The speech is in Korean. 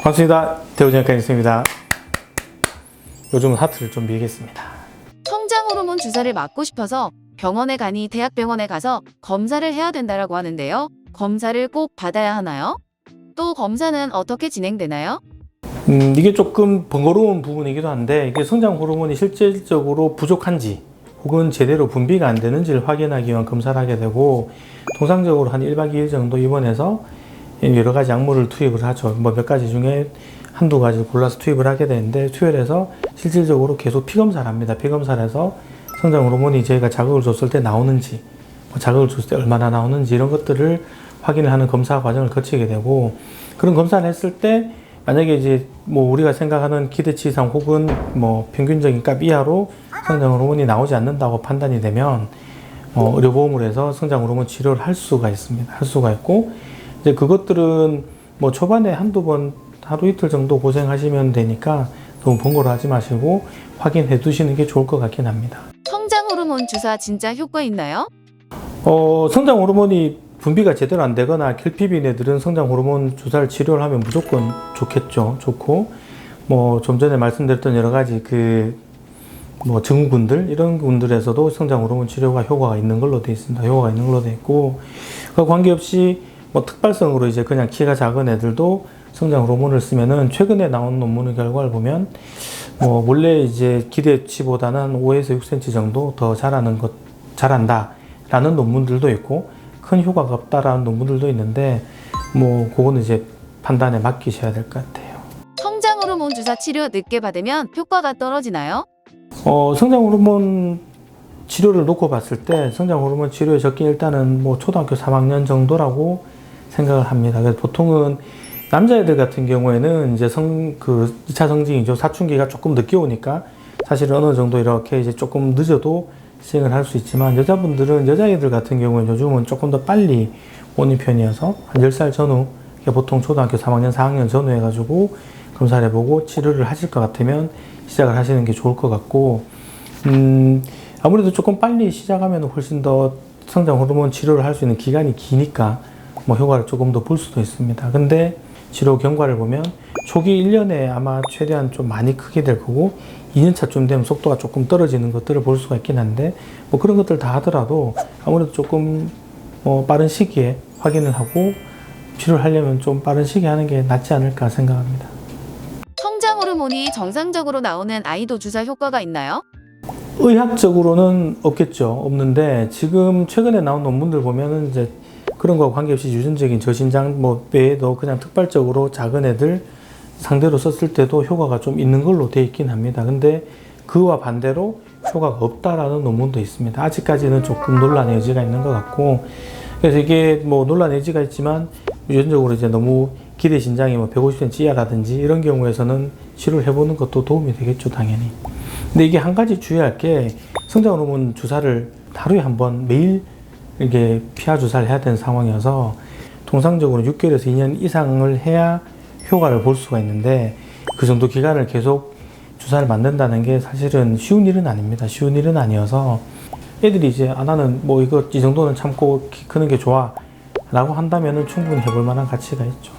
반갑습니다. 대우정형과 인수입니다. 요즘은 하트를 좀 밀겠습니다. 성장 호르몬 주사를 맞고 싶어서 병원에 가니 대학병원에 가서 검사를 해야 된다고 하는데요. 검사를 꼭 받아야 하나요? 또 검사는 어떻게 진행되나요? 이게 조금 번거로운 부분이기도 한데, 이게 성장 호르몬이 실질적으로 부족한지 혹은 제대로 분비가 안 되는지를 확인하기 위한 검사를 하게 되고, 통상적으로 한 1박 2일 정도 입원해서 여러 가지 약물을 투입을 하죠. 몇 가지 중에 한두 가지를 골라서 투입을 하게 되는데, 투여해서 실질적으로 계속 피검사를 합니다. 피검사를 해서 성장 호르몬이 저희가 자극을 줬을 때 나오는지, 자극을 줬을 때 얼마나 나오는지 이런 것들을 확인을 하는 검사 과정을 거치게 되고, 그런 검사를 했을 때 만약에 이제 우리가 생각하는 기대치 이상 혹은 평균적인 값 이하로 성장 호르몬이 나오지 않는다고 판단이 되면 의료보험으로 해서 성장 호르몬 치료를 할 수가 있습니다. 할 수가 있고, 이제 그것들은 초반에 한두 번 하루 이틀 정도 고생하시면 되니까 너무 번거로워하지 마시고 확인해 두시는 게 좋을 것 같긴 합니다. 성장 호르몬 주사 진짜 효과 있나요? 성장 호르몬이 분비가 제대로 안 되거나 결핍인 애들은 성장 호르몬 주사를 치료를 하면 무조건 좋겠죠. 좋고, 좀 전에 말씀드렸던 여러 가지 증후군들, 이런 군들에서도 성장 호르몬 치료가 효과가 있는 걸로 되어 있습니다. 효과가 있는 걸로 되어 있고, 그 관계없이 특발성으로 이제 그냥 키가 작은 애들도 성장 호르몬을 쓰면은 최근에 나온 논문의 결과를 보면, 원래 이제 기대치보다는 5에서 6cm 정도 더 자란다라는 논문들도 있고, 큰 효과가 없다라는 논문들도 있는데, 그거는 이제 판단에 맡기셔야 될 것 같아요. 성장 호르몬 주사 치료 늦게 받으면 효과가 떨어지나요? 성장 호르몬 치료를 놓고 봤을 때 성장 호르몬 치료의 적기 일단은 초등학교 3학년 정도라고 생각을 합니다. 그래서 보통은 남자애들 같은 경우에는 이제 2차 성징이죠. 사춘기가 조금 늦게 오니까 사실은 어느 정도 이렇게 이제 조금 늦어도 시행을 할 수 있지만, 여자애들 같은 경우는 요즘은 조금 더 빨리 오는 편이어서 한 10살 전후, 보통 초등학교 3학년, 4학년 전후 해가지고 검사를 해보고 치료를 하실 것 같으면 시작을 하시는 게 좋을 것 같고, 아무래도 조금 빨리 시작하면 훨씬 더 성장 호르몬 치료를 할 수 있는 기간이 기니까 효과를 조금 더 볼 수도 있습니다. 근데 치료 경과를 보면 초기 1년에 아마 최대한 좀 많이 크게 될 거고, 2년차쯤 되면 속도가 조금 떨어지는 것들을 볼 수가 있긴 한데, 그런 것들 다 하더라도 아무래도 조금 빠른 시기에 확인을 하고 치료를 하려면 좀 빠른 시기에 하는 게 낫지 않을까 생각합니다. 성장 호르몬이 정상적으로 나오는 아이도 주사 효과가 있나요? 의학적으로는 없겠죠. 없는데, 지금 최근에 나온 논문들 보면은 이제 그런 거와 관계없이 유전적인 저신장 외에도 그냥 특발적으로 작은 애들 상대로 썼을 때도 효과가 좀 있는 걸로 되어 있긴 합니다. 근데 그와 반대로 효과가 없다라는 논문도 있습니다. 아직까지는 조금 논란의 여지가 있는 것 같고, 그래서 이게 논란의 여지가 있지만 유전적으로 이제 너무 기대 신장이 150cm 이하라든지 이런 경우에서는 치료를 해보는 것도 도움이 되겠죠, 당연히. 근데 이게 한 가지 주의할 게, 성장 호르몬 주사를 하루에 한 번 매일 이게 피하 주사를 해야 되는 상황이어서 통상적으로 6개월에서 2년 이상을 해야 효과를 볼 수가 있는데, 그 정도 기간을 계속 주사를 맞는다는 게 사실은 쉬운 일은 아닙니다. 쉬운 일은 아니어서 애들이 이제 나는 이 정도는 참고 키 크는 게 좋아 라고 한다면은 충분히 해볼 만한 가치가 있죠.